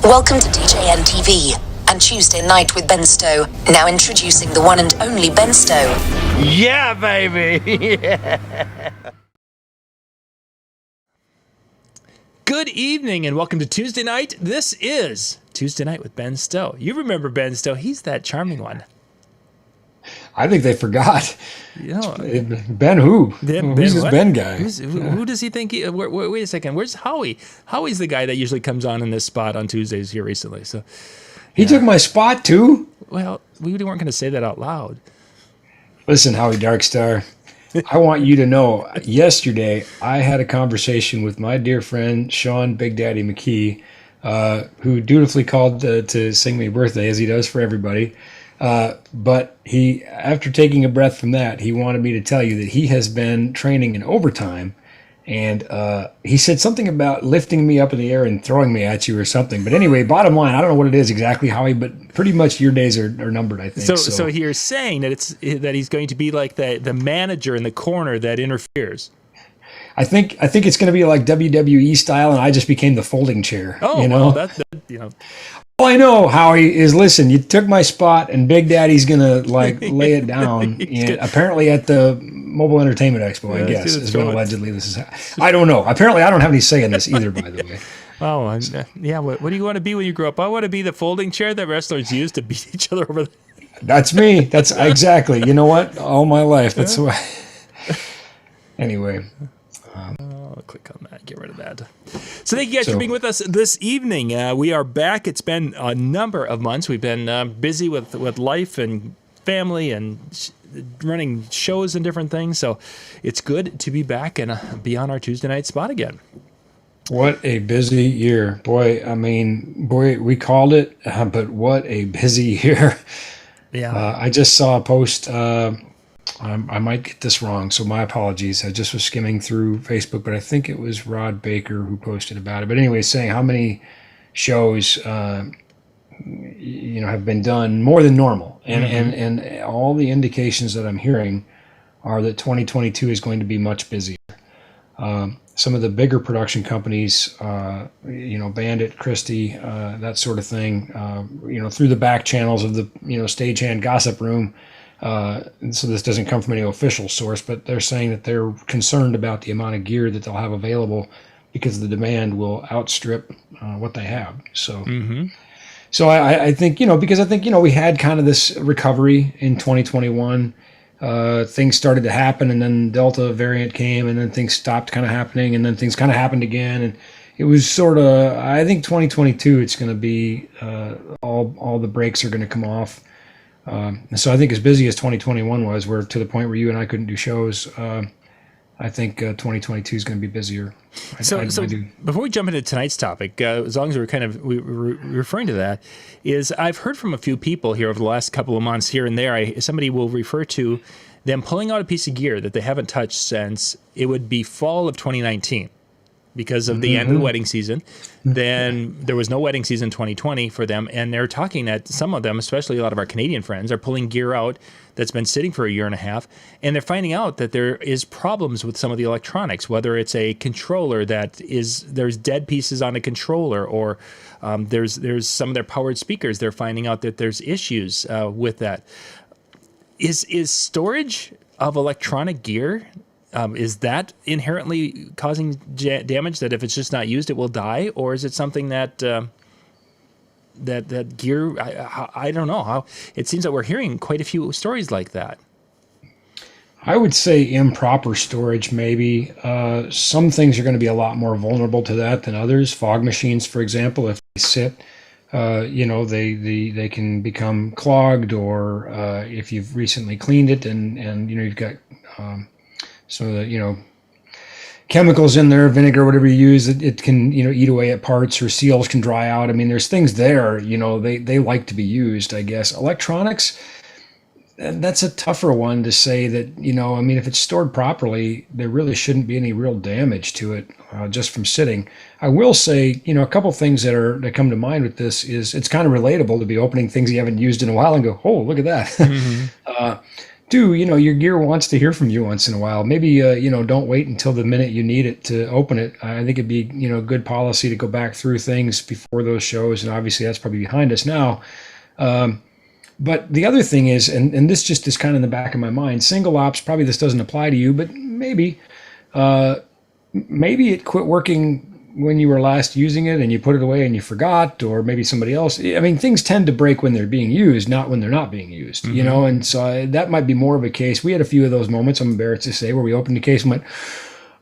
Welcome to DJNTV and Tuesday Night with Ben Stowe. Now introducing the one and only Ben Stowe. Yeah, baby! Yeah. Good evening and welcome to Tuesday Night. This is Tuesday Night with Ben Stowe. You remember Ben Stowe. He's that charming one. I think they forgot. You know, Ben who? Who's this Ben guy? Who does he think? Wait a second. Where's Howie? Howie's the guy that usually comes on in this spot on Tuesdays here recently. So he took my spot too. Well, we weren't going to say that out loud. Listen, Howie Darkstar, I want you to know. Yesterday, I had a conversation with my dear friend Sean Big Daddy McKee, who dutifully called to sing me birthday as he does for everybody. But he, after taking a breath from that, he wanted me to tell you that he has been training in overtime, and he said something about lifting me up in the air and throwing me at you or something. But anyway, bottom line, I don't know what it is exactly, Howie, but pretty much your days are numbered, I think. So you're saying that he's going to be like the manager in the corner that interferes. I think it's going to be like WWE style, and I just became the folding chair. Oh, you know? Well, that. All I know, Howie, is listen, you took my spot, and Big Daddy's going to, lay it down, and apparently at the Mobile Entertainment Expo, I guess, is when allegedly this is. I don't know. Apparently, I don't have any say in this either, by the way. Oh, yeah. What do you want to be when you grow up? I want to be the folding chair that wrestlers use to beat each other over. That's me. That's exactly. You know what? All my life. That's why. Anyway. I'll click on that. Get rid of that. So thank you guys for being with us this evening. We are back. It's been a number of months. We've been busy with life and family and running shows and different things. So it's good to be back and be on our Tuesday night spot again. What a busy year. Boy, we called it, but what a busy year. Yeah. I just saw a post. I might get this wrong, so my apologies. I just was skimming through Facebook, but I think it was Rod Baker who posted about it. But anyway, saying how many shows have been done more than normal, and all the indications that I'm hearing are that 2022 is going to be much busier. Some of the bigger production companies, Bandit, Christie, that sort of thing, through the back channels of the stagehand gossip room. So this doesn't come from any official source, but they're saying that they're concerned about the amount of gear that they'll have available because the demand will outstrip what they have. So, so I think, because I think, we had kind of this recovery in 2021. Things started to happen, and then Delta variant came, and then things stopped kind of happening, and then things kind of happened again. And it was sort of, I think 2022, it's going to be all the brakes are going to come off. And so I think as busy as 2021 was, we're to the point where you and I couldn't do shows. I think 2022 is going to be busier. So before we jump into tonight's topic, as long as we're referring to that, is I've heard from a few people here over the last couple of months here and there. Somebody will refer to them pulling out a piece of gear that they haven't touched since it would be fall of 2019. because of the end of the wedding season. Then there was no wedding season 2020 for them, and they're talking that some of them, especially a lot of our Canadian friends, are pulling gear out that's been sitting for a year and a half, and they're finding out that there is problems with some of the electronics, whether it's a controller there's dead pieces on a controller, or there's some of their powered speakers. They're finding out that there's issues with that. Is storage of electronic gear, is that inherently causing damage, that if it's just not used, it will die? Or is it something that that gear, I don't know how, it seems that we're hearing quite a few stories like that. I would say improper storage, maybe. Some things are going to be a lot more vulnerable to that than others. Fog machines, for example, if they sit, they can become clogged, or if you've recently cleaned it and you've got some of the chemicals in there, vinegar, whatever you use, it can eat away at parts, or seals can dry out. I mean, there's things there, they like to be used, I guess. Electronics, that's a tougher one to say that, if it's stored properly, there really shouldn't be any real damage to it just from sitting. I will say, a couple things that come to mind with this is it's kind of relatable to be opening things you haven't used in a while and go, oh, look at that. Mm-hmm. Your gear wants to hear from you once in a while. Maybe, don't wait until the minute you need it to open it. I think it'd be, good policy to go back through things before those shows. And obviously that's probably behind us now. But the other thing is, and this just is kind of in the back of my mind, single ops, probably this doesn't apply to you, but maybe it quit working when you were last using it and you put it away and you forgot, or maybe somebody else. I mean, things tend to break when they're being used, not when they're not being used, mm-hmm. And so that might be more of a case. We had a few of those moments, I'm embarrassed to say, where we opened the case and went,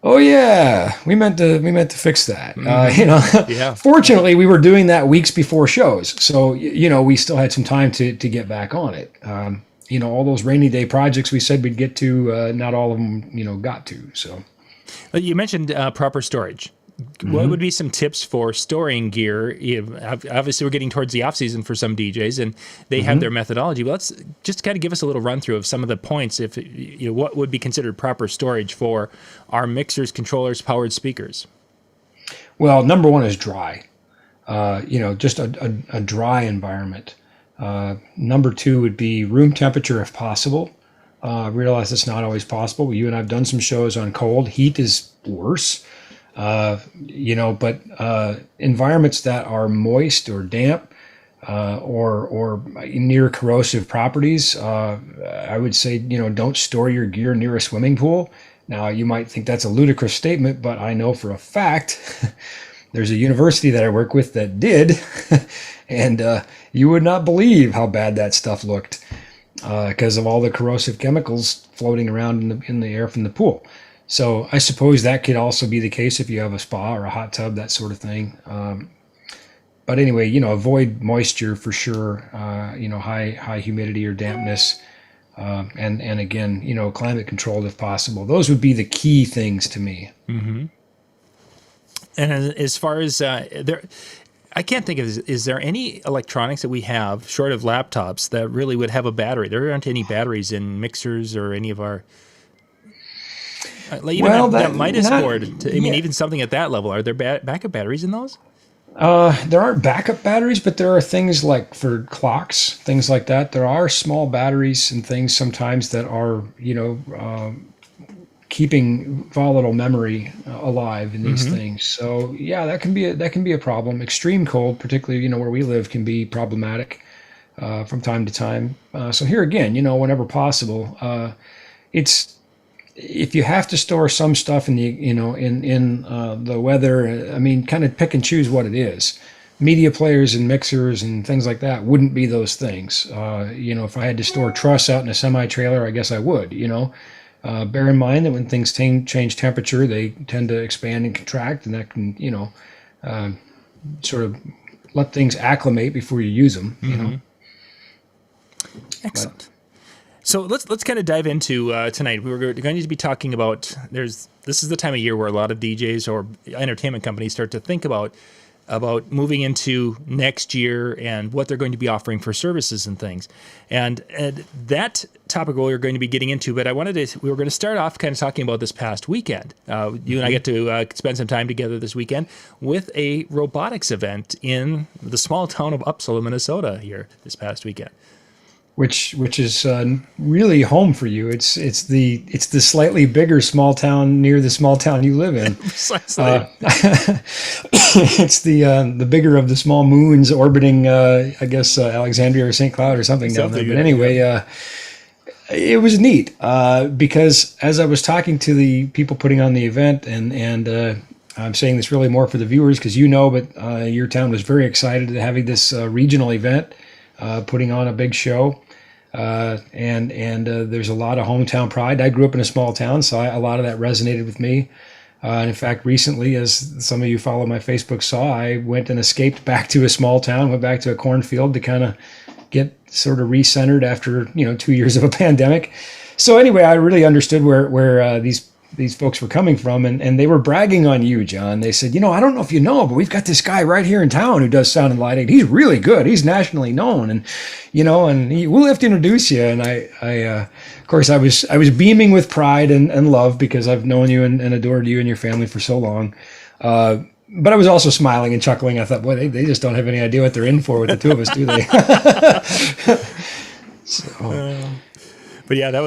oh yeah, we meant to fix that. Mm-hmm. Yeah. Fortunately, we were doing that weeks before shows, so we still had some time to get back on it. All those rainy day projects we said we'd get to, not all of them, got to. So, you mentioned proper storage. Mm-hmm. What would be some tips for storing gear? Obviously, we're getting towards the off season for some DJs, and they mm-hmm. have their methodology. But let's just kind of give us a little run through of some of the points. If what would be considered proper storage for our mixers, controllers, powered speakers? Well, number one is dry. Just a dry environment. Number two would be room temperature if possible. Realize it's not always possible. You and I've done some shows on cold. Heat is worse. But environments that are moist or damp or near corrosive properties, I would say, don't store your gear near a swimming pool. Now, you might think that's a ludicrous statement, but I know for a fact there's a university that I work with that did, and you would not believe how bad that stuff looked because of all the corrosive chemicals floating around in the air from the pool. So I suppose that could also be the case if you have a spa or a hot tub, that sort of thing. But anyway, avoid moisture for sure. High humidity or dampness, and again, climate controlled if possible. Those would be the key things to me. Mm-hmm. And as far as I can't think of, is there any electronics that we have short of laptops that really would have a battery? There aren't any batteries in mixers or any of our. That Midas board, even something at that level. Are there backup batteries in those? There aren't backup batteries, but there are things like for clocks, things like that. There are small batteries and things sometimes that are, keeping volatile memory alive in these mm-hmm. things. So yeah, that can be a problem. Extreme cold, particularly where we live, can be problematic from time to time. So here again, whenever possible, if you have to store some stuff in the weather, kind of pick and choose what it is. Media players and mixers and things like that wouldn't be those things. If I had to store truss out in a semi-trailer, I guess I would. Bear in mind that when things change temperature, they tend to expand and contract, and that can sort of let things acclimate before you use them. Mm-hmm. Excellent. So let's kind of dive into tonight. We're going to be talking about this is the time of year where a lot of DJs or entertainment companies start to think about about moving into next year and what they're going to be offering for services and things. And that topic we are going to be getting into, but we were going to start off kind of talking about this past weekend. You and I get to spend some time together this weekend with a robotics event in the small town of Upsala, Minnesota here this past weekend. Which is really home for you. It's the slightly bigger small town near the small town you live in. Precisely. It's the bigger of the small moons orbiting, I guess, Alexandria or St. Cloud or something down there. But anyway, it was neat because as I was talking to the people putting on the event, and I'm saying this really more for the viewers because but your town was very excited at having this regional event, putting on a big show. And there's a lot of hometown pride. I grew up in a small town, so a lot of that resonated with me. And in fact, recently, as some of you follow my Facebook saw, I went and escaped back to a small town, went back to a cornfield to kind of get sort of recentered after 2 years of a pandemic. So anyway, I really understood where these folks were coming from, and they were bragging on you, John. They said, I don't know if you know, but we've got this guy right here in town who does sound and lighting. He's really good. He's nationally known, and we'll have to introduce you. And I of course, I was beaming with pride and love because I've known you and adored you and your family for so long. But I was also smiling and chuckling. I thought, boy, they just don't have any idea what they're in for with the two of us, do they? But yeah, it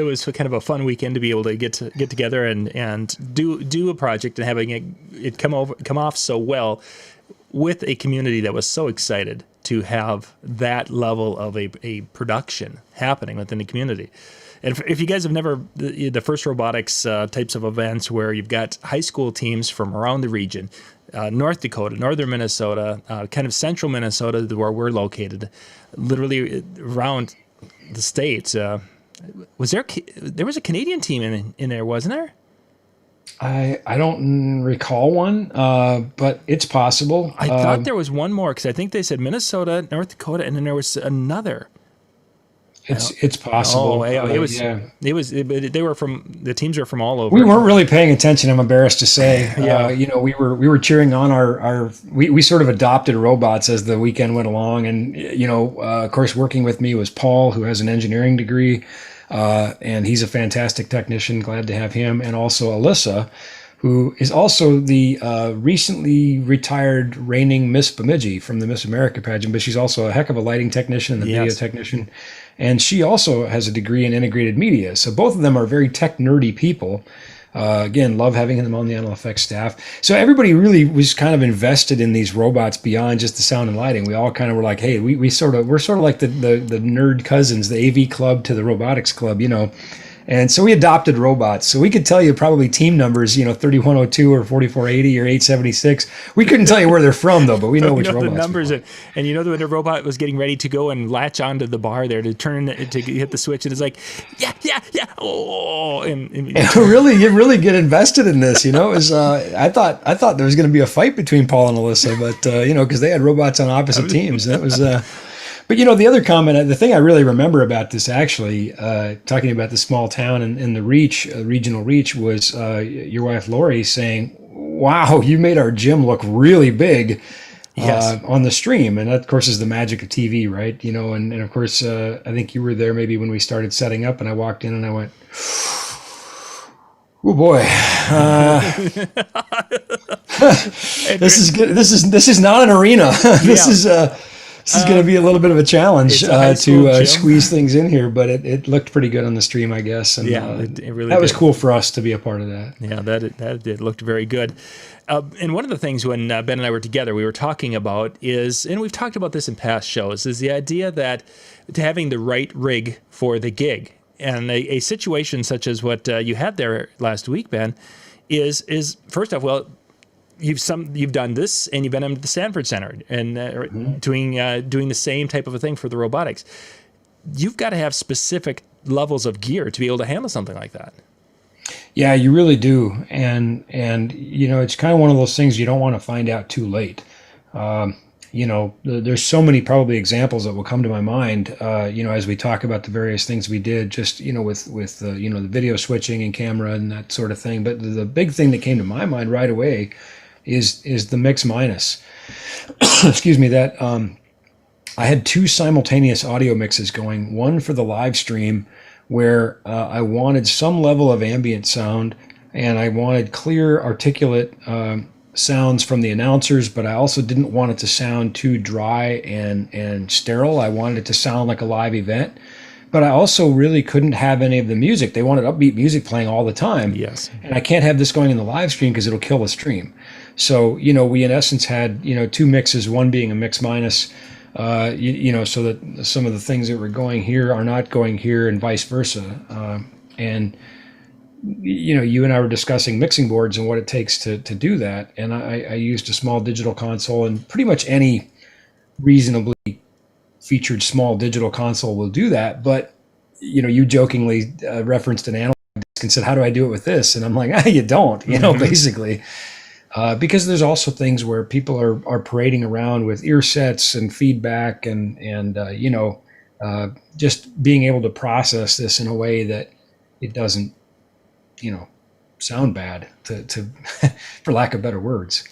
was kind of a fun weekend to be able to get together and do a project and having it come off so well with a community that was so excited to have that level of a production happening within the community. And if you guys have never, the first robotics types of events where you've got high school teams from around the region, North Dakota, northern Minnesota, kind of central Minnesota, where we're located, literally around the state. There was a Canadian team in there, wasn't there? I don't recall one, but it's possible. I thought there was one more because I think they said Minnesota, North Dakota, and then there was another. It's possible. The teams were from all over. We weren't really paying attention, I'm embarrassed to say. We were cheering on we sort of adopted robots as the weekend went along, and of course working with me was Paul, who has an engineering degree, and he's a fantastic technician, glad to have him, and also Alyssa, who is also the recently retired reigning Miss Bemidji from the Miss America pageant, but she's also a heck of a lighting technician and a video technician. And she also has a degree in integrated media. So both of them are very tech nerdy people. Again, love having them on the Animal Effects staff. So everybody really was kind of invested in these robots beyond just the sound and lighting. We all kind of were like, hey, we're sort of like the nerd cousins, the AV club to the robotics club, And so we adopted robots. So we could tell you probably team numbers, 3102 or 4480 or 876. We couldn't tell you where they're from, though, but we know which robots. The numbers. And when the robot was getting ready to go and latch onto the bar there to hit the switch, and it's like, yeah. Oh, and you really get invested in this. It was, I thought there was going to be a fight between Paul and Alyssa, but, because they had robots on opposite teams. That was... But, the other comment, the thing I really remember about this actually, talking about the small town and the reach, regional reach, was your wife Lori saying, wow, you made our gym look really big on the stream. And that, of course, is the magic of TV, right? And of course, I think you were there maybe when we started setting up, and I walked in and I went, oh boy, this is good. This is not an arena. This is going to be a little bit of a challenge to squeeze things in here, but it looked pretty good on the stream, I guess. And it really that was cool for us to be a part of that. Yeah, that did looked very good. And one of the things when Ben and I were together, we were talking about is, and we've talked about this in past shows, is the idea that having the right rig for the gig. And a situation such as what you had there last week, Ben, is first off, well, you've done this, and you've been at the Stanford Center and doing the same type of a thing for the robotics. You've got to have specific levels of gear to be able to handle something like that. Yeah, you really do, and it's kind of one of those things you don't want to find out too late. There's so many probably examples that will come to my mind. As we talk about the various things we did, just with the video switching and camera and that sort of thing. But the big thing that came to my mind right away is the mix minus. Excuse me. That I had two simultaneous audio mixes going. One for the live stream, where I wanted some level of ambient sound, and I wanted clear, articulate sounds from the announcers, but I also didn't want it to sound too dry and sterile. I wanted it to sound like a live event. But I also really couldn't have any of the music. They wanted upbeat music playing all the time. Yes. And I can't have this going in the live stream because it'll kill the stream. So, we in essence had, two mixes, one being a mix minus, so that some of the things that were going here are not going here and vice versa. And you and I were discussing mixing boards and what it takes to do that. And I used a small digital console, and pretty much any reasonably featured small digital console will do that. But you jokingly referenced an analog disc and said, how do I do it with this? And I'm like, you don't, basically, because there's also things where people are parading around with ear sets and feedback and just being able to process this in a way that it doesn't sound bad to for lack of better words.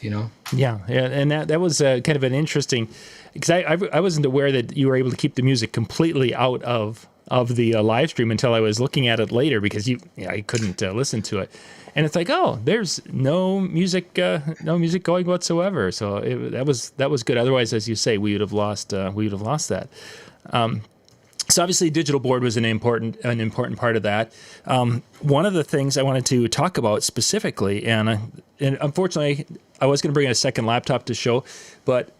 Yeah, and that was kind of an interesting, because I wasn't aware that you were able to keep the music completely out of the live stream until I was looking at it later, because I couldn't listen to it, and it's like, oh, there's no music going whatsoever. So that was good. Otherwise, as you say, we would have lost that. So obviously, digital board was an important part of that. One of the things I wanted to talk about specifically, and unfortunately, I was going to bring a second laptop to show, but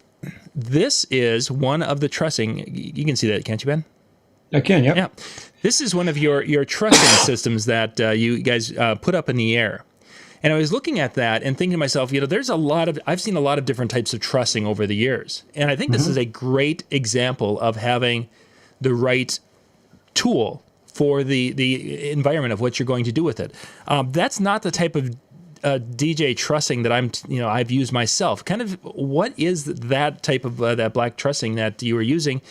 this is one of the trussing. You can see that, can't you, Ben? I can, yep. Yeah. This is one of your trussing systems that you guys put up in the air. And I was looking at that and thinking to myself, I've seen a lot of different types of trussing over the years. And I think this is a great example of having the right tool for the environment of what you're going to do with it. That's not the type of DJ trussing that I've used myself. Kind of, what is that type of that black trussing that you were using,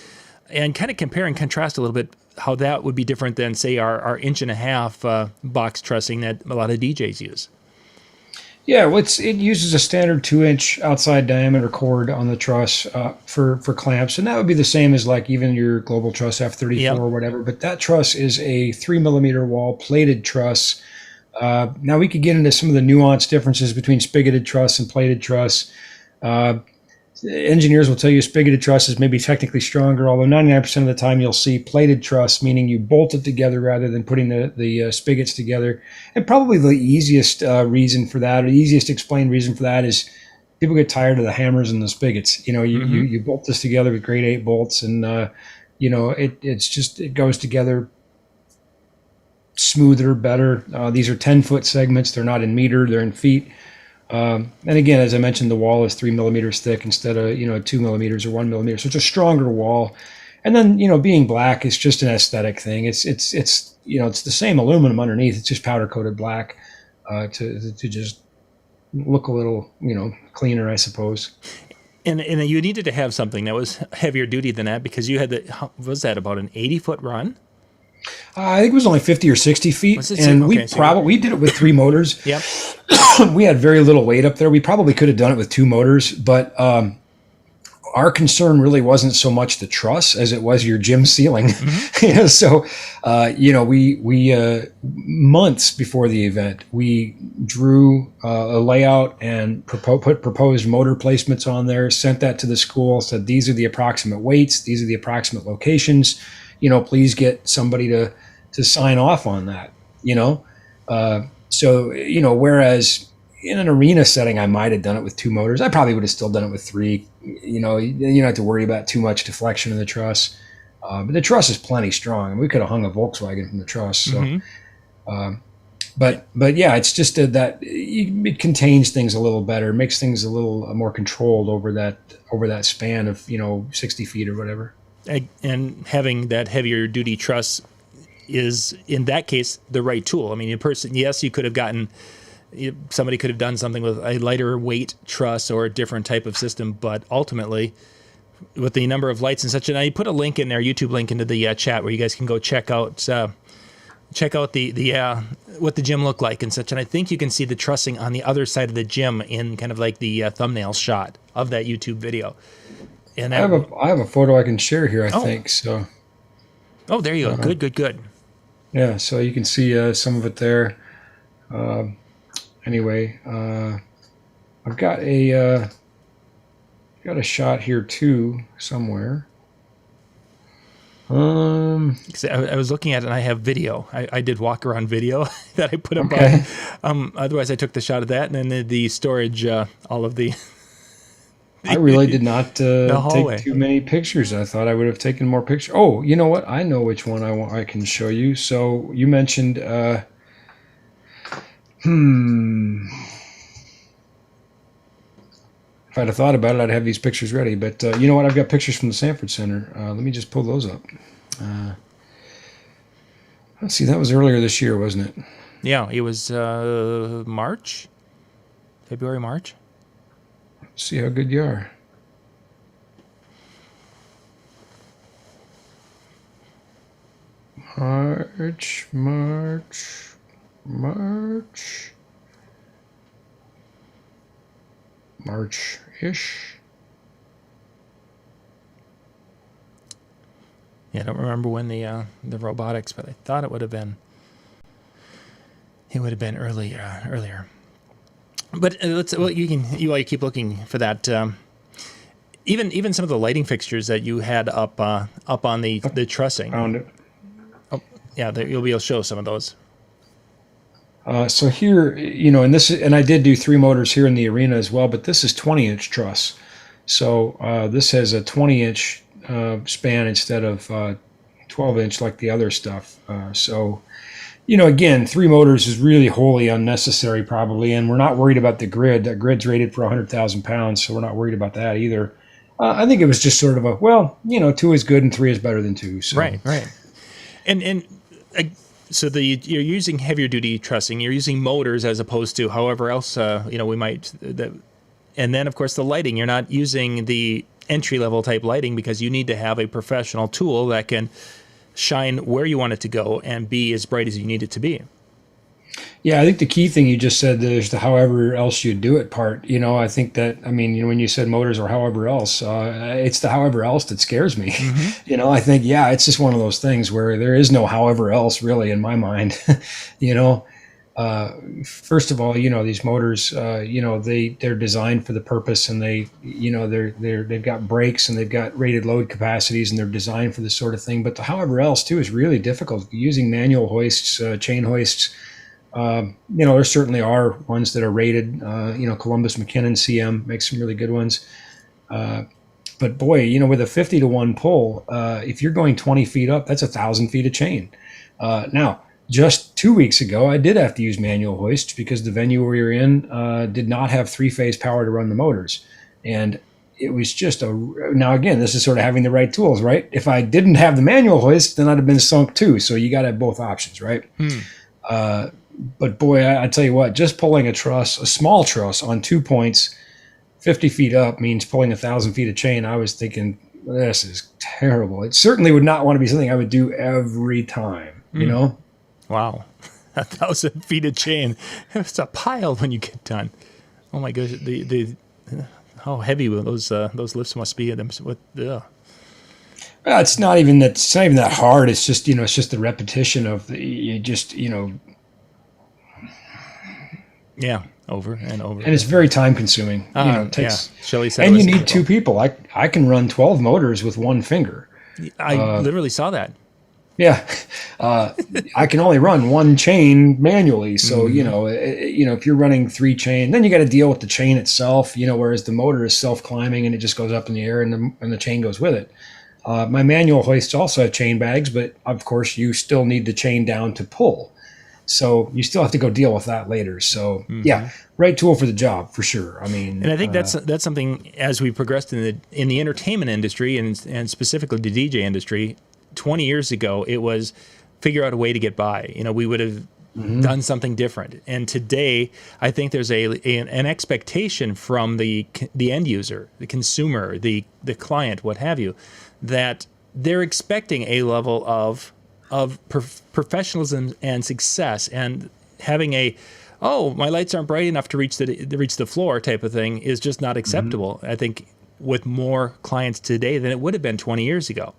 and kind of compare and contrast a little bit how that would be different than, say, our 1.5-inch box trussing that a lot of DJs use. Yeah, well, it uses a standard 2-inch outside diameter cord on the truss for clamps, and that would be the same as like even your Global Truss F34 or whatever. But that truss is a 3mm wall plated truss. Now we could get into some of the nuanced differences between spigoted truss and plated truss. Engineers will tell you spigoted truss is maybe technically stronger, although 99% of the time you'll see plated truss, meaning you bolt it together rather than putting the spigots together. And probably the easiest reason for that, or the easiest explained reason for that, is people get tired of the hammers and the spigots. You bolt this together with grade 8 bolts, and it goes together smoother, better. These are 10-foot segments. They're not in meter, they're in feet. And again, as I mentioned, the wall is 3mm thick instead of 2mm or 1mm, so it's a stronger wall. And then being black is just an aesthetic thing. It's the same aluminum underneath. It's just powder coated black to just look a little cleaner, I suppose. And you needed to have something that was heavier duty than that, because you had was that about an 80-foot run? I think it was only 50 or 60 feet, and we did it with 3 motors. Yep. We had very little weight up there. We probably could have done it with 2 motors, but our concern really wasn't so much the truss as it was your gym ceiling. So, we months before the event, we drew a layout and put proposed motor placements on there, sent that to the school, said these are the approximate weights, these are the approximate locations. Please get somebody to sign off on that, whereas in an arena setting, I might have done it with 2 motors. I probably would have still done it with 3. You don't have to worry about too much deflection in the truss. But the truss is plenty strong, and we could have hung a Volkswagen from the truss. So, but yeah, it's just that it contains things a little better, makes things a little more controlled over that span of 60 feet or whatever. And having that heavier duty truss is, in that case, the right tool. I mean, you could have gotten, somebody could have done something with a lighter weight truss or a different type of system, but ultimately, with the number of lights and such, and I put a link in there, YouTube link into the chat, where you guys can go check out check out the what the gym looked like and such. And I think you can see the trussing on the other side of the gym in kind of like the thumbnail shot of that YouTube video. And I have a photo I can share here, I think. So. Oh, there you go. Good. Yeah, so you can see some of it there. Anyway, I've got a shot here too somewhere. I was looking at it, and I have video. I did walk around video that I put up. Okay. Otherwise, I took the shot of that, and then the storage, all of the. I really did not take too many pictures. I thought I would have taken more pictures. Oh, you know what? I know which one I can show you. So you mentioned. If I'd have thought about it, I'd have these pictures ready. But you know what? I've got pictures from the Sanford Center. Let me just pull those up. Let's see. That was earlier this year, wasn't it? Yeah, it was March, February, March. Let's see how good you are. March-ish. Yeah, I don't remember when the robotics, but I thought it would have been. It would have been earlier. But while you keep looking for that. Even some of the lighting fixtures that you had up on the trussing. Found it. Oh, yeah, you'll be able to show some of those. So here, and I did do 3 motors here in the arena as well, but this is 20-inch truss. So this has a 20-inch span instead of 12-inch like the other stuff. So, again, 3 motors is really wholly unnecessary probably, and we're not worried about the grid. That grid's rated for 100,000 pounds, so we're not worried about that either. I think it was just sort of 2 is good and 3 is better than 2. So. Right. So you're using heavier duty trussing. You're using motors as opposed to however else we might. And then of course the lighting. You're not using the entry level type lighting because you need to have a professional tool that can shine where you want it to go and be as bright as you need it to be. Yeah, I think the key thing you just said is the however else you do it part. I think that, when you said motors or however else, it's the however else that scares me. Mm-hmm. I think, it's just one of those things where there is no however else really in my mind. First of all, these motors, they're designed for the purpose, and they've got brakes and they've got rated load capacities, and they're designed for this sort of thing. But the however else too is really difficult. Using manual hoists, chain hoists. There certainly are ones that are rated. Columbus McKinnon CM makes some really good ones. But boy, with a 50 to 1 pull, if you're going 20 feet up, that's 1,000 feet of chain. Now, just 2 weeks ago, I did have to use manual hoists because the venue we were in did not have 3-phase power to run the motors. And it was just now again, this is sort of having the right tools, right? If I didn't have the manual hoist, then I'd have been sunk too. So you got to have both options, right? But boy, I tell you what, just pulling a small truss on 2 points, 50 feet up means pulling 1,000 feet of chain. I was thinking, this is terrible. It certainly would not want to be something I would do every time, Wow. 1,000 feet of chain. It's a pile when you get done. Oh my gosh. How heavy those lifts must be. It's not even that hard. It's just, it's just the repetition of Yeah, over and over. And it's very time consuming. It takes, Shelley said and you need 2 people. I can run 12 motors with 1 finger. I literally saw that. Yeah. I can only run 1 chain manually. So, if you're running 3 chain, then you got to deal with the chain itself, whereas the motor is self-climbing and it just goes up in the air and the chain goes with it. My manual hoists also have chain bags, but of course you still need the chain down to pull. So you still have to go deal with that later. So yeah, right tool for the job for sure. And I think that's something as we progressed in the entertainment industry and specifically the DJ industry. 20 years ago, it was figure out a way to get by. We would have done something different. And today, I think there's an expectation from the end user, the consumer, the client, what have you, that they're expecting a level of of professionalism and success, and having my lights aren't bright enough to reach the floor type of thing is just not acceptable. I think with more clients today than it would have been 20 years ago.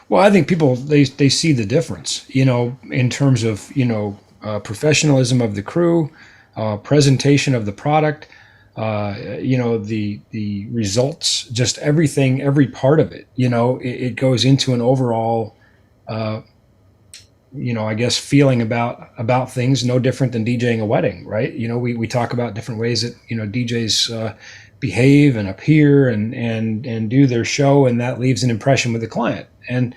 Well, I think people, they see the difference, in terms of, professionalism of the crew, presentation of the product, the results, just everything, every part of it, it goes into an overall, I guess feeling about things no different than DJing a wedding, right? We talk about different ways that, DJs, behave and appear and do their show, and that leaves an impression with the client. And,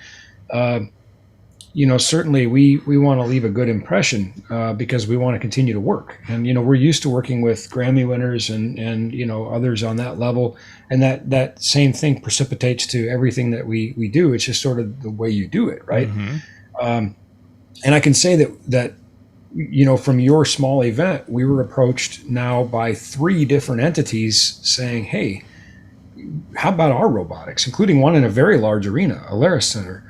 certainly we want to leave a good impression, because we want to continue to work. And, we're used to working with Grammy winners and others on that level. And that same thing precipitates to everything that we do. It's just sort of the way you do it. Right. And I can say that, from your small event, we were approached now by 3 different entities saying, hey, how about our robotics, including one in a very large arena, Alaris Center,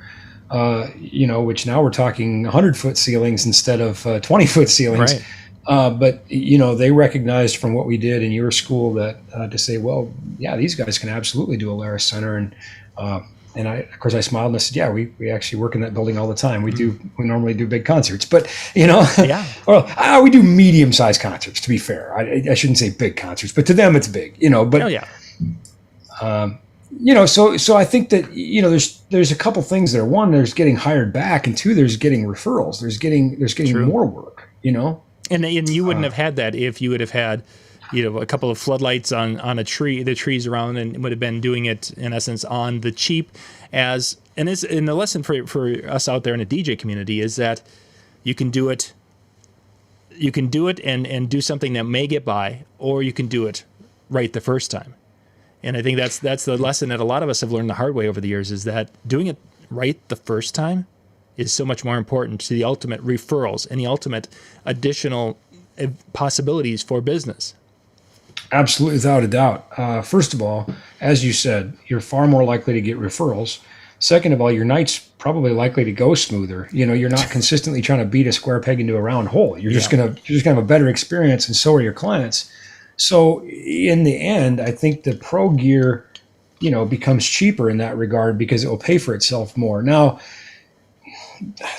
which now we're talking 100-foot ceilings instead of 20-foot ceilings. Right. But, they recognized from what we did in your school that to say, well, yeah, these guys can absolutely do Alaris Center. And I smiled and I said, yeah, we actually work in that building all the time. We normally do big concerts, but yeah. Well, we do medium-sized concerts, to be fair. I shouldn't say big concerts, but to them it's big, but, oh, yeah. So I think that, there's a couple things there. One, there's getting hired back, and 2, there's getting referrals. There's getting True. more work, And you wouldn't have had that if you would have had, a couple of floodlights on a tree, the trees around, and would have been doing it in essence on the cheap. And the lesson for us out there in the DJ community is that you can do it and do something that may get by, or you can do it right the first time. And I think that's the lesson that a lot of us have learned the hard way over the years, is that doing it right the first time is so much more important to the ultimate referrals and the ultimate additional possibilities for business. Absolutely, without a doubt. First of all, as you said, you're far more likely to get referrals. Second of all, your night's probably likely to go smoother. You're not consistently trying to beat a square peg into a round hole. You're just gonna have a better experience, and so are your clients. So in the end, I think the pro gear, becomes cheaper in that regard because it will pay for itself more. Now,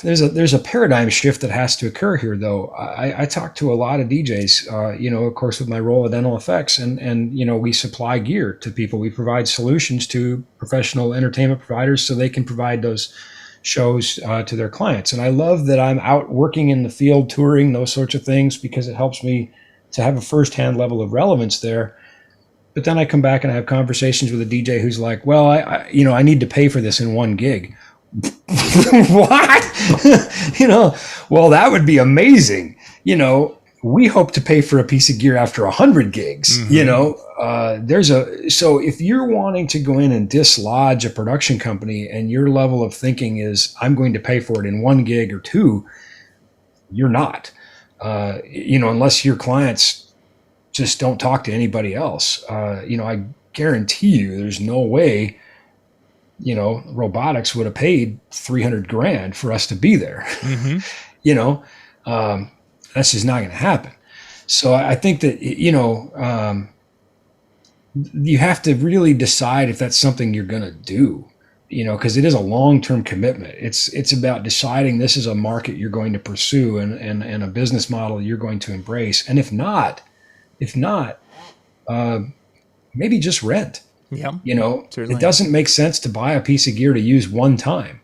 there's a paradigm shift that has to occur here, though. I talk to a lot of DJs, of course, with my role at Dental Effects, and we supply gear to people. We provide solutions to professional entertainment providers so they can provide those shows to their clients. And I love that I'm out working in the field, touring, those sorts of things, because it helps me to have a firsthand level of relevance there. But then I come back and I have conversations with a DJ who's like, well, I need to pay for this in 1 gig. What? Well, that would be amazing. We hope to pay for a piece of gear after 100 gigs. So if you're wanting to go in and dislodge a production company, and your level of thinking is, I'm going to pay for it in 1 gig or 2, you're not, unless your clients just don't talk to anybody else. I guarantee you there's no way, robotics would have paid $300,000 for us to be there. That's just not going to happen. So I think that, you have to really decide if that's something you're going to do, because it is a long-term commitment. It's about deciding this is a market you're going to pursue and a business model you're going to embrace. And if not, maybe just rent. Yeah, certainly. It doesn't make sense to buy a piece of gear to use one time.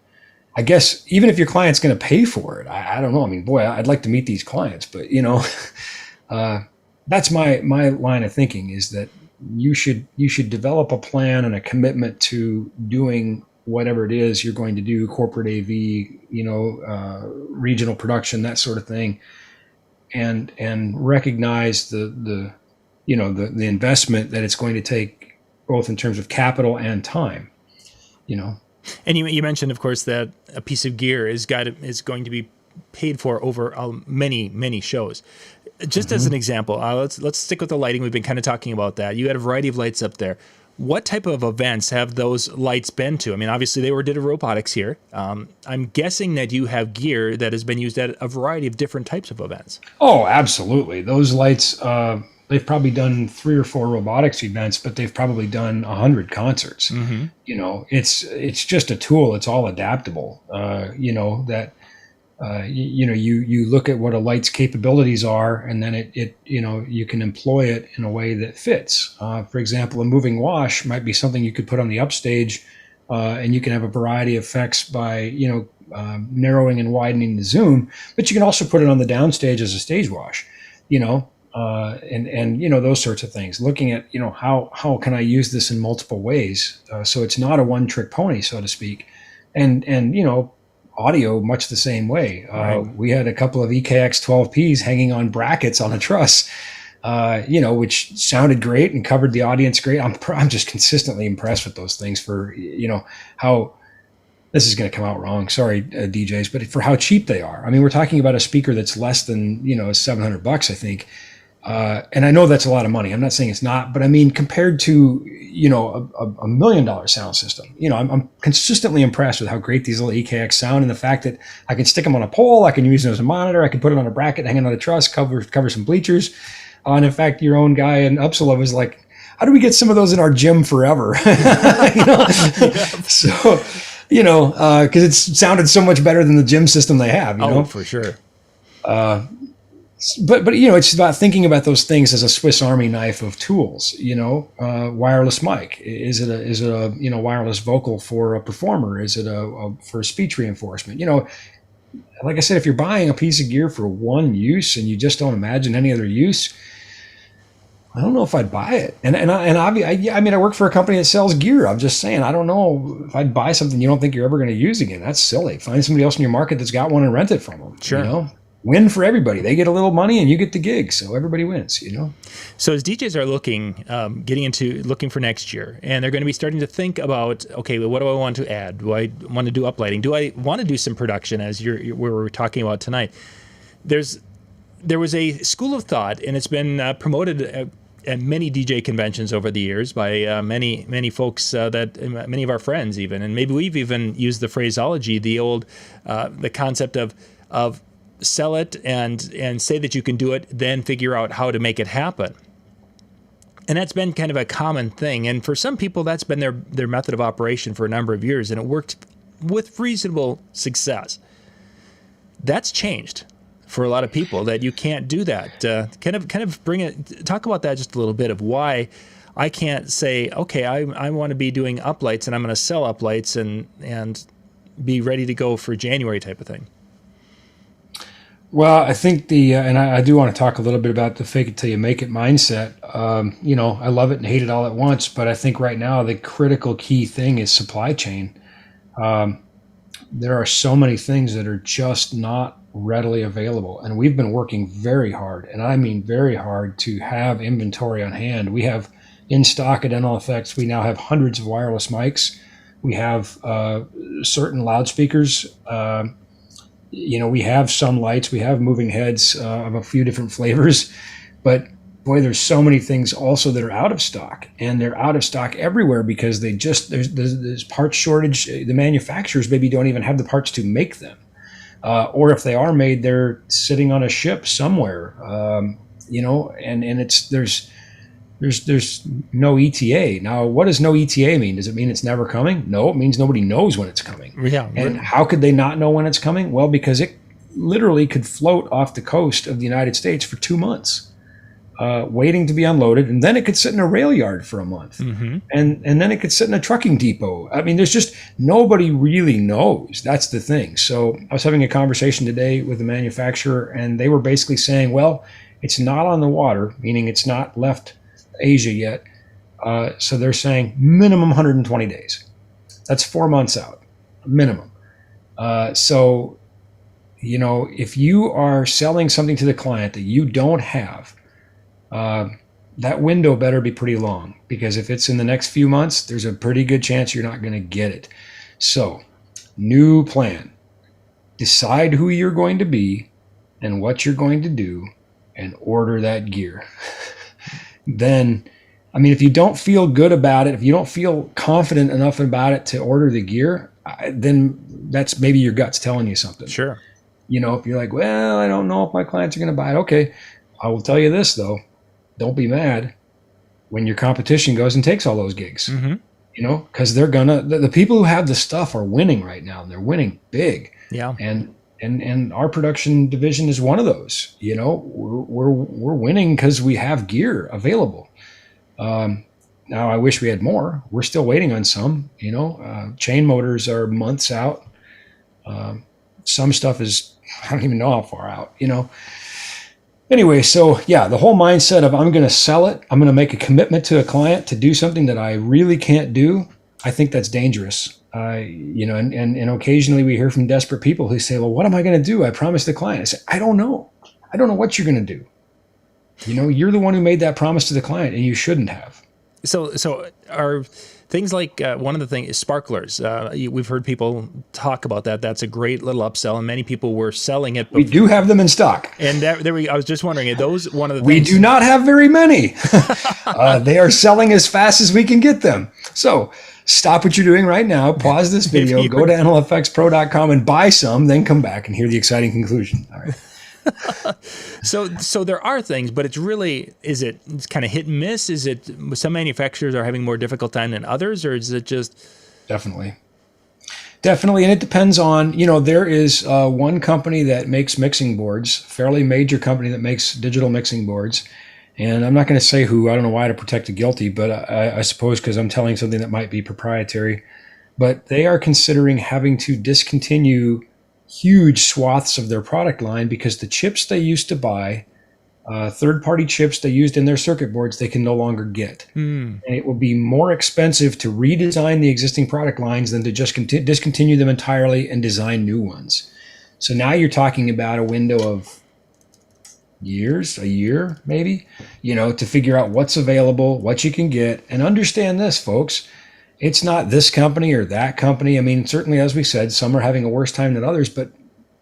I guess even if your client's going to pay for it, I don't know. I mean, boy, I'd like to meet these clients, but that's my line of thinking, is that you should develop a plan and a commitment to doing whatever it is you're going to do, corporate AV, regional production, that sort of thing, and recognize the investment that it's going to take, both in terms of capital and time, And you mentioned, of course, that a piece of gear is going to be paid for over many shows. Just as an example, let's stick with the lighting. We've been kind of talking about that. You had a variety of lights up there. What type of events have those lights been to? I mean, obviously they did a robotics here. I'm guessing that you have gear that has been used at a variety of different types of events. Oh, absolutely. Those lights, they've probably done 3 or 4 robotics events, but they've probably done 100 concerts. Mm-hmm. You know, it's just a tool. It's all adaptable. You look at what a light's capabilities are, and then it you can employ it in a way that fits. For example, a moving wash might be something you could put on the upstage, and you can have a variety of effects by narrowing and widening the zoom. But you can also put it on the downstage as a stage wash, and those sorts of things. Looking at how can I use this in multiple ways, so it's not a one-trick pony, so to speak, and audio much the same way. Right. We had a couple of EKX 12Ps hanging on brackets on a truss, which sounded great and covered the audience great. I'm just consistently impressed with those things for, how this is going to come out wrong. Sorry, DJs, but for how cheap they are. I mean, we're talking about a speaker that's less than, $700, I think. And I know that's a lot of money. I'm not saying it's not, but I mean, compared to, a $1 million sound system, I'm consistently impressed with how great these little EKX sound, and the fact that I can stick them on a pole, I can use them as a monitor, I can put it on a bracket, hanging on a truss, cover some bleachers. And in fact, your own guy in Uppsala was like, how do we get some of those in our gym forever? So, because it sounded so much better than the gym system they have, Oh, for sure. But it's about thinking about those things as a Swiss Army knife of tools. Wireless mic, is it a wireless vocal for a performer? Is it for speech reinforcement? Like I said, if you're buying a piece of gear for one use and you just don't imagine any other use, I don't know if I'd buy it. I work for a company that sells gear. I'm just saying, I don't know if I'd buy something you don't think you're ever going to use again. That's silly. Find somebody else in your market that's got one and rent it from them. Sure. Win for everybody. They get a little money and you get the gig, so everybody wins. So as DJs are looking for next year, and they're going to be starting to think about, okay, well, what do I want to add? Do I want to do uplighting? Do I want to do some production, as we were talking about tonight? There was a school of thought, and it's been promoted at many DJ conventions over the years by many folks, that many of our friends even, and maybe we've even used the phraseology, the concept of sell it and say that you can do it, then figure out how to make it happen. And that's been kind of a common thing. And for some people, that's been their method of operation for a number of years, and it worked with reasonable success. That's changed for a lot of people, that you can't do that. Kind of talk about that just a little bit, of why I can't say, okay, I want to be doing uplights and I'm going to sell uplights and be ready to go for January type of thing. Well, I think and I do want to talk a little bit about the fake it till you make it mindset. I love it and hate it all at once, but I think right now the critical key thing is supply chain. There are so many things that are just not readily available, and we've been working very hard, and I mean very hard, to have inventory on hand. We have in stock at NL Effects, we now have hundreds of wireless mics. We have certain loudspeakers. We have some lights, we have moving heads of a few different flavors, but boy, there's so many things also that are out of stock, and they're out of stock everywhere because there's parts shortage. The manufacturers maybe don't even have the parts to make them, or if they are made, they're sitting on a ship somewhere. There's no ETA. Now, what does no ETA mean? Does it mean it's never coming? No, it means nobody knows when it's coming. Yeah. And how could they not know when it's coming? Well, because it literally could float off the coast of the United States for 2 months, waiting to be unloaded, and then it could sit in a rail yard for a month, and then it could sit in a trucking depot. I mean, there's just nobody really knows. That's the thing. So I was having a conversation today with a manufacturer, and they were basically saying, well, it's not on the water, meaning it's not left Asia yet. So they're saying minimum 120 days. That's 4 months out, minimum. So, if you are selling something to the client that you don't have, that window better be pretty long, because if it's in the next few months, there's a pretty good chance you're not going to get it. So, new plan. Decide who you're going to be and what you're going to do, and order that gear. Then I mean, if you don't feel good about it, if you don't feel confident enough about it to order the gear, then that's maybe your gut's telling you something. Sure. You know, if you're like, well, I don't know if my clients are going to buy it. Okay. I will tell you this, though. Don't be mad when your competition goes and takes all those gigs, you know, because they're going to, the people who have the stuff are winning right now. And they're winning big. Yeah. And our production division is one of those. You know, we're winning because we have gear available. Now I wish we had more. We're still waiting on some. You know, chain motors are months out. Some stuff is, I don't even know how far out. You know. Anyway, so yeah, the whole mindset of I'm going to sell it. I'm going to make a commitment to a client to do something that I really can't do. I think that's dangerous. You know, and occasionally we hear from desperate people who say, well, what am I going to do? I promised the client. I say, I don't know. I don't know what you're going to do. You know, you're the one who made that promise to the client and you shouldn't have. So are things like one of the things is sparklers. We've heard people talk about that. That's a great little upsell, and many people were selling it before. We do have them in stock. And I was just wondering, are those one of the we things? do not have very many. They are selling as fast as we can get them. So stop what you're doing right now, pause this video, go to nlfxpro.com and buy some, then come back and hear the exciting conclusion. All right. So there are things, but it's kind of hit and miss? Is it some manufacturers are having more difficult time than others, or is it just? Definitely. And it depends on, you know, there is one company that makes mixing boards, fairly major company that makes digital mixing boards. And I'm not going to say who, I don't know why to protect the guilty, but I suppose because I'm telling something that might be proprietary, but they are considering having to discontinue huge swaths of their product line because the chips they used to buy, third-party chips they used in their circuit boards, they can no longer get. And it will be more expensive to redesign the existing product lines than to just discontinue them entirely and design new ones. So now you're talking about a window of a year maybe, you know, to figure out what's available, what you can get. And understand this, folks. It's not this company or that company. I mean, certainly, as we said, some are having a worse time than others. But,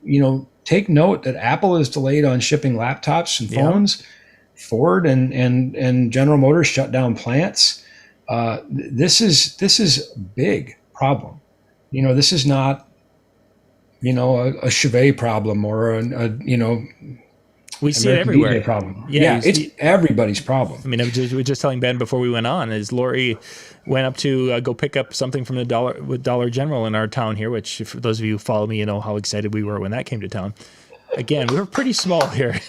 you know, take note that Apple is delayed on shipping laptops and phones. Yeah. Ford and General Motors shut down plants. This is a big problem. You know, this is not, you know, a Chevet problem or you know. We see it everywhere. Problem. Yeah, it's everybody's problem. I mean, we were just telling Ben before we went on, is Lori went up to go pick up something from the Dollar General in our town here, which for those of you who follow me, you know how excited we were when that came to town. Again, we were pretty small here.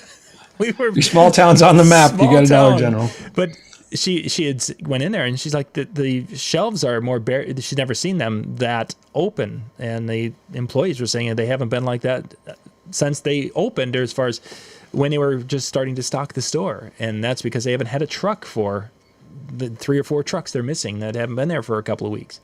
We were small towns on the map. You got a Dollar General. But she had went in there and she's like, the shelves are more bare. She's never seen them that open. And the employees were saying they haven't been like that since they opened, or as far as when they were just starting to stock the store. And that's because they haven't had a truck for the 3 or 4 trucks they're missing that haven't been there for a couple of weeks.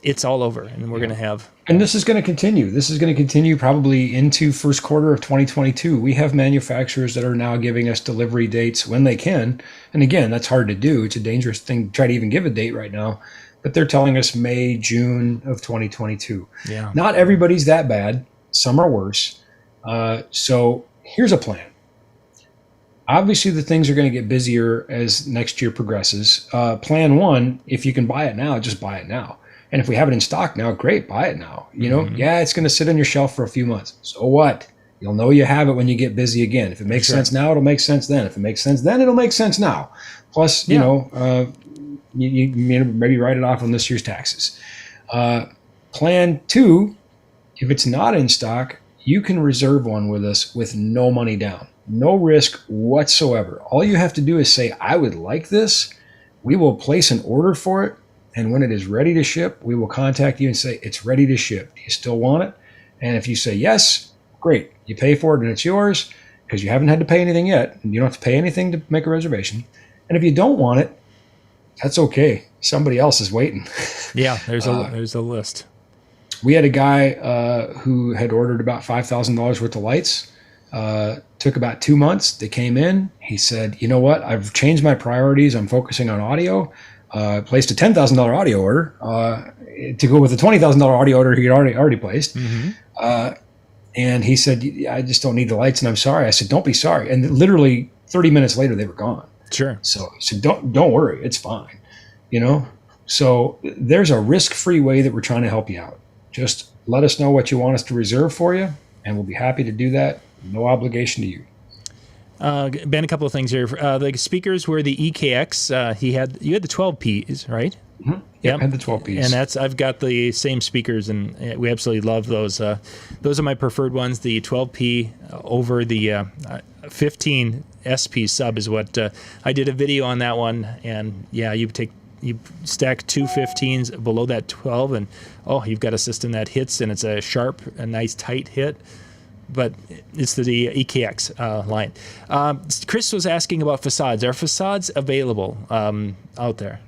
It's all over, and we're going to have... And this is going to continue. This is going to continue probably into first quarter of 2022. We have manufacturers that are now giving us delivery dates when they can. And again, that's hard to do. It's a dangerous thing to try to even give a date right now. But they're telling us May, June of 2022. Yeah. Not everybody's that bad. Some are worse. So here's a plan. Obviously, the things are going to get busier as next year progresses. Plan 1, if you can buy it now, just buy it now. And if we have it in stock now, great, buy it now. You know, yeah, it's going to sit on your shelf for a few months. So what? You'll know you have it when you get busy again. If it makes sense now, it'll make sense then. If it makes sense then, it'll make sense now. Plus, you know, you maybe write it off on this year's taxes. Plan 2, if it's not in stock, you can reserve one with us with no money down. No risk whatsoever. All you have to do is say, I would like this. We will place an order for it. And when it is ready to ship, we will contact you and say, it's ready to ship. Do you still want it? And if you say yes, great. You pay for it and it's yours because you haven't had to pay anything yet. And you don't have to pay anything to make a reservation. And if you don't want it, that's okay. Somebody else is waiting. Yeah, there's a list. We had a guy who had ordered about $5,000 worth of lights. Took about 2 months. They came in. He said, you know what? I've changed my priorities. I'm focusing on audio. Placed a $10,000 audio order to go with the $20,000 audio order he had already placed. And he said, I just don't need the lights and I'm sorry. I said, don't be sorry. And literally 30 minutes later, they were gone. Sure. So don't worry, it's fine. So there's a risk-free way that we're trying to help you out. Just let us know what you want us to reserve for you, and we'll be happy to do that. No obligation to you. Ben, a couple of things here. The speakers were the EKX. You had the 12Ps, right? Mm-hmm. Yeah, I had the 12Ps. And I've got the same speakers, and we absolutely love those. Those are my preferred ones. The 12P over the 15 SP sub is what I did a video on that one. And yeah, you stack two 15s below that 12, and you've got a system that hits, and it's a sharp, a nice tight hit. But it's the EKX line. Chris was asking about facades. Are facades available out there?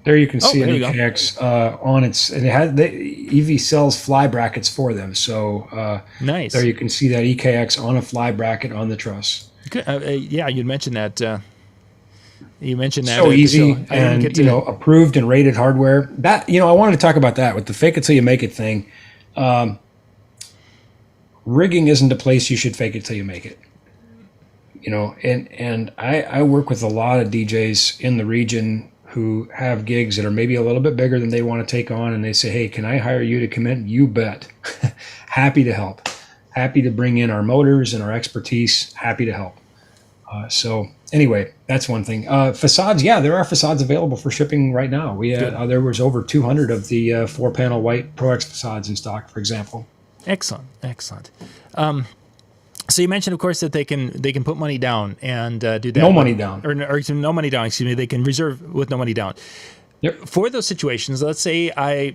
There you can see an EKX on its, and the EV sells fly brackets for them. So nice. There you can see that EKX on a fly bracket on the truss. Good. Yeah, you mentioned that. You mentioned that. So easy, and approved and rated hardware. That I wanted to talk about that with the fake it till you make it thing. Rigging isn't a place you should fake it till you make it. And I work with a lot of DJs in the region who have gigs that are maybe a little bit bigger than they want to take on, and they say, hey, can I hire you to come in? You bet. Happy to help. Happy to bring in our motors and our expertise. Happy to help. So anyway, that's one thing. Facades, yeah, there are facades available for shipping right now. We had, there was over 200 of the 4-panel white Pro X facades in stock, for example. Excellent. So you mentioned, of course, that they can put money down and do that. No money down. Or no money down, excuse me. They can reserve with no money down. Yep. For those situations, let's say I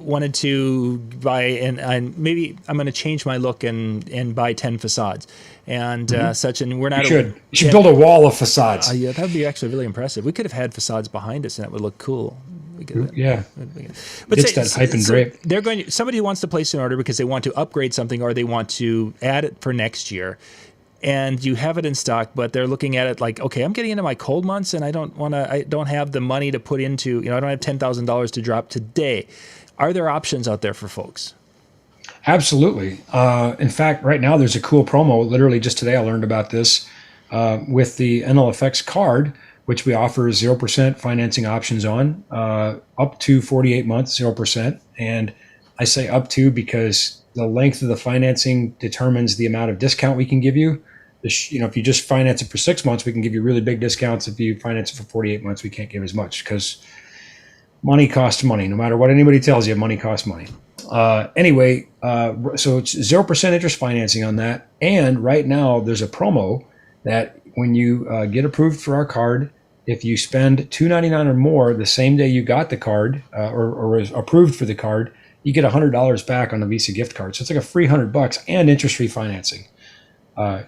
wanted to buy, and maybe I'm going to change my look and buy 10 facades and such, and we're not. You should build a wall of facades. Yeah, that would be actually really impressive. We could have had facades behind us, and that would look cool. Yeah, but it's that pipe and drape. They're somebody who wants to place an order because they want to upgrade something or they want to add it for next year, and you have it in stock, but they're looking at it like, okay, I'm getting into my cold months, and I don't have the money to put into, I don't have $10,000 to drop today. Are there options out there for folks? Absolutely. In fact, right now there's a cool promo. Literally just today I learned about this with the NLFX card, which we offer 0% financing options on, up to 48 months, 0%. And I say up to because the length of the financing determines the amount of discount we can give you. If you just finance it for 6 months, we can give you really big discounts. If you finance it for 48 months, we can't give as much because money costs money. No matter what anybody tells you, money costs money. Anyway, so it's 0% interest financing on that. And right now there's a promo that when you get approved for our card, if you spend $299 or more the same day you got the card or was approved for the card, you get $100 back on the Visa gift card. So it's like a free $100 and interest-free financing.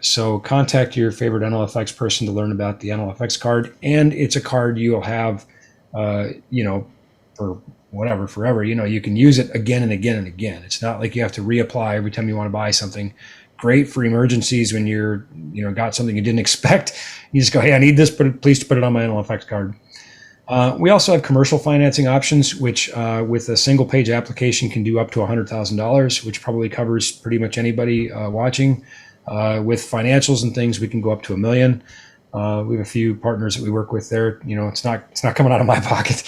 So contact your favorite NLFX person to learn about the NLFX card. And it's a card you'll have, for whatever, forever. You can use it again and again and again. It's not like you have to reapply every time you want to buy something. Great for emergencies when you're, got something you didn't expect. You just go, hey, I need this, but please put it on my NLFX card. We also have commercial financing options, which with a single page application can do up to $100,000, which probably covers pretty much anybody watching. With financials and things, we can go up to $1 million. We have a few partners that we work with there. It's not coming out of my pocket,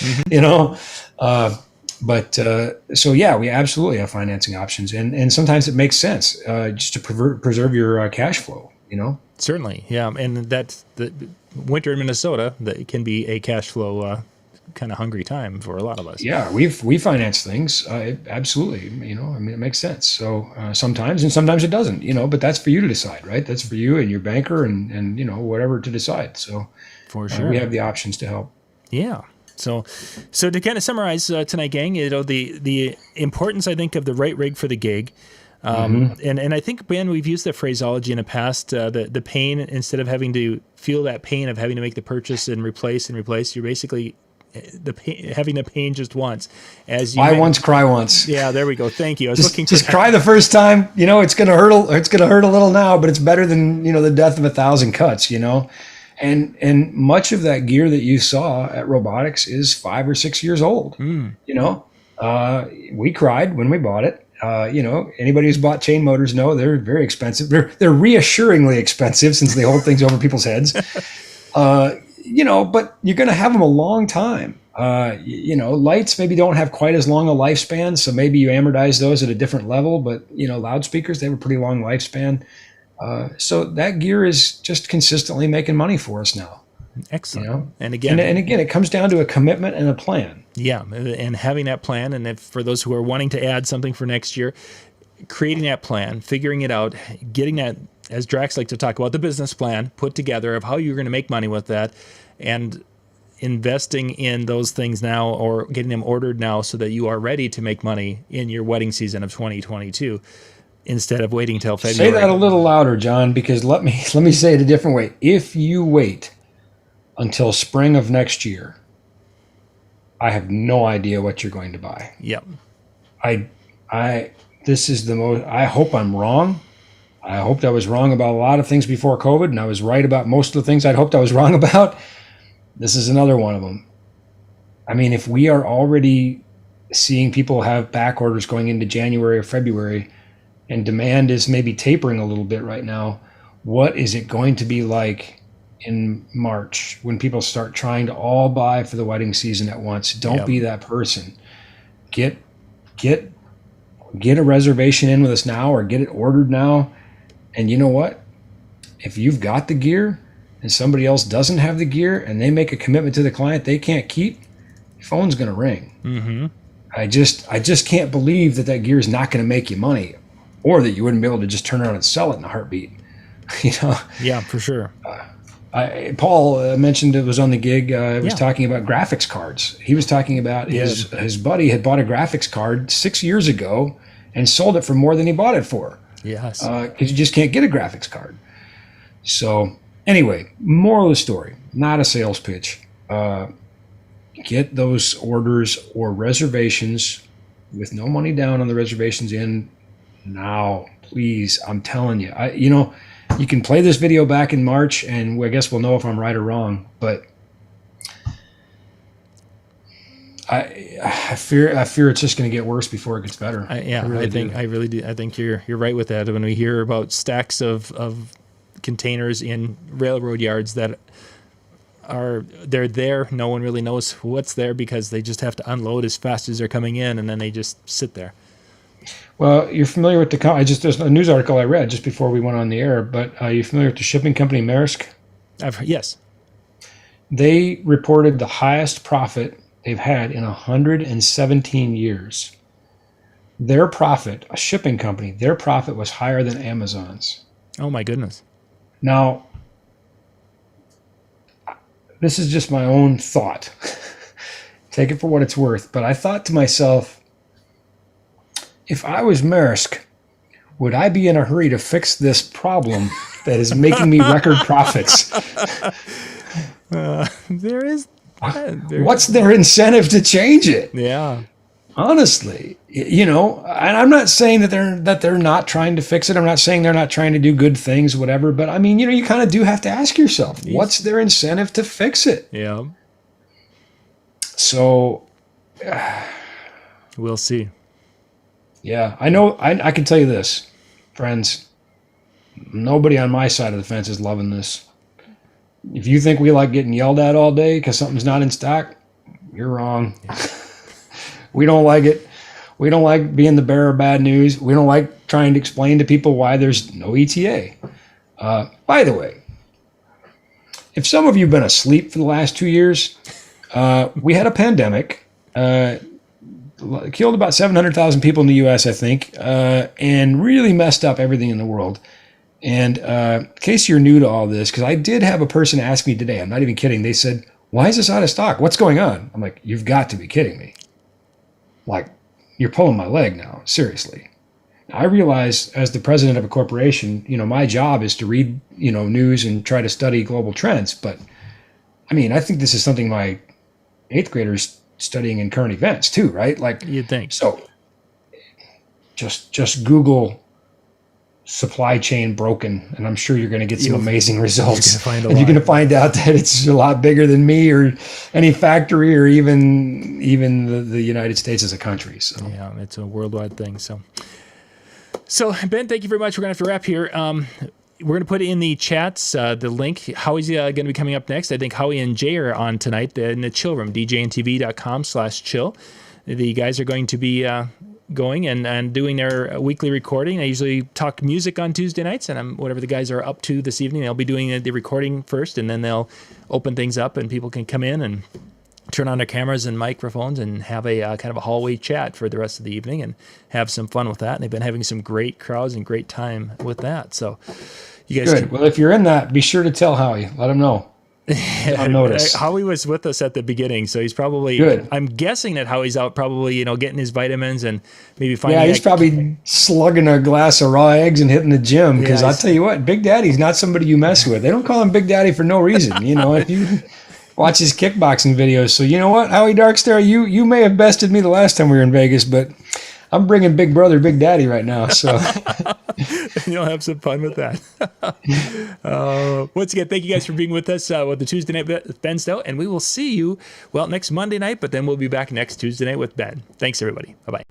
So yeah, we absolutely have financing options, and sometimes it makes sense just to preserve your cash flow. Certainly, yeah, and that's the winter in Minnesota. That can be a cash flow kind of hungry time for a lot of us. Yeah, we finance things absolutely. It makes sense. So sometimes, and sometimes it doesn't. But that's for you to decide, right? That's for you and your banker and whatever to decide. So for sure, we have the options to help. Yeah. So to kind of summarize tonight, gang, the importance, I think, of the right rig for the gig. And I think, Ben, we've used that phraseology in the past, the pain, instead of having to feel that pain of having to make the purchase and replace, you're basically having the pain just once. Buy once, cry once. Yeah, there we go. Thank you. I was looking for just cry the first time. It's going to hurt. It's going to hurt a little now, but it's better than the death of 1,000 cuts. And much of that gear that you saw at Robotics is 5 or 6 years old. We cried when we bought it. Anybody who's bought chain motors know they're very expensive. They're reassuringly expensive since they hold things over people's heads. but you're going to have them a long time. Lights maybe don't have quite as long a lifespan, so maybe you amortize those at a different level. But loudspeakers, they have a pretty long lifespan. So that gear is just consistently making money for us now. Excellent. And again, it comes down to a commitment and a plan. Yeah, and having that plan, and if for those who are wanting to add something for next year, creating that plan, figuring it out, getting that, as Drax like to talk about, the business plan put together of how you're going to make money with that, and investing in those things now, or getting them ordered now so that you are ready to make money in your wedding season of 2022 instead of waiting till February. Say that a little louder, John, because let me say it a different way. If you wait until spring of next year, I have no idea what you're going to buy. Yep. This is the most, I hope I'm wrong. I hoped I was wrong about a lot of things before COVID, and I was right about most of the things I'd hoped I was wrong about. This is another one of them. I mean, if we are already seeing people have back orders going into January or February, and demand is maybe tapering a little bit right now, what is it going to be like in March when people start trying to all buy for the wedding season at once? Don't be that person. Get a reservation in with us now, or get it ordered now. And you know what? If you've got the gear and somebody else doesn't have the gear and they make a commitment to the client they can't keep, your phone's going to ring. Mm-hmm. I just can't believe that gear is not going to make you money, or that you wouldn't be able to just turn around and sell it in a heartbeat. Yeah, for sure. Paul mentioned it was on the gig. Was talking about graphics cards. He was talking about his buddy had bought a graphics card 6 years ago and sold it for more than he bought it for. Yes. Because you just can't get a graphics card. So anyway, moral of the story, not a sales pitch. Get those orders or reservations with no money down on the reservations in now, please. I'm telling you, you can play this video back in March, and I guess we'll know if I'm right or wrong. But I fear it's just going to get worse before it gets better. I really do. I think you're right with that. When we hear about stacks of containers in railroad yards that they're there, no one really knows what's there because they just have to unload as fast as they're coming in, and then they just sit there. Well, you're familiar with there's a news article I read just before we went on the air, but are you familiar with the shipping company Maersk? Yes. They reported the highest profit they've had in 117 years. Their profit, a shipping company, their profit was higher than Amazon's. Oh my goodness. Now, this is just my own thought. Take it for what it's worth, but I thought to myself, if I was Maersk, would I be in a hurry to fix this problem that is making me record profits? What's their incentive to change it? Yeah. Honestly, and I'm not saying that they're not trying to fix it. I'm not saying they're not trying to do good things, whatever. But I mean, you kind of do have to ask yourself, what's their incentive to fix it? Yeah. So, we'll see. Yeah, I know. I can tell you this, friends. Nobody on my side of the fence is loving this. If you think we like getting yelled at all day because something's not in stock, you're wrong. We don't like it. We don't like being the bearer of bad news. We don't like trying to explain to people why there's no ETA. By the way, if some of you have been asleep for the last 2 years, we had a pandemic. Killed about 700,000 people in the U.S., I think, and really messed up everything in the world. And in case you're new to all this, because I did have a person ask me today, I'm not even kidding, they said, why is this out of stock? What's going on? I'm like, you've got to be kidding me. Like, you're pulling my leg now, seriously. I realize as the president of a corporation, my job is to read, news and try to study global trends. But, I mean, I think this is something my 8th graders studying in current events too, right? Like, you'd think. So just Google supply chain broken, and I'm sure you're going to get some amazing results. And you're going to find out that it's a lot bigger than me or any factory or even the United States as a country. So yeah, it's a worldwide thing. So Ben, thank you very much. We're going to have to wrap here. we're going to put in the chats the link. Howie's going to be coming up next. I think Howie and Jay are on tonight in the chill room, djntv.com/chill. The guys are going to be going and doing their weekly recording. I usually talk music on Tuesday nights, and whatever the guys are up to this evening, they'll be doing the recording first, and then they'll open things up, and people can come in and turn on their cameras and microphones and have a kind of a hallway chat for the rest of the evening and have some fun with that. And they've been having some great crowds and great time with that. So you guys Good. Well, if you're in that, be sure to tell Howie. Let him know. On notice. Howie was with us at the beginning, so he's probably good. I'm guessing that Howie's out probably, getting his vitamins and maybe finding. Yeah, he's probably slugging a glass of raw eggs and hitting the gym, because I'll tell you what, Big Daddy's not somebody you mess with. They don't call him Big Daddy for no reason. If you watch his kickboxing videos. So you know what, Howie Darkstar, you may have bested me the last time we were in Vegas, but I'm bringing Big Brother, Big Daddy right now. So you'll have some fun with that. Once again, thank you guys for being with us with the Tuesday night with Ben Stowe, and we will see you next Monday night. But then we'll be back next Tuesday night with Ben. Thanks, everybody. Bye bye.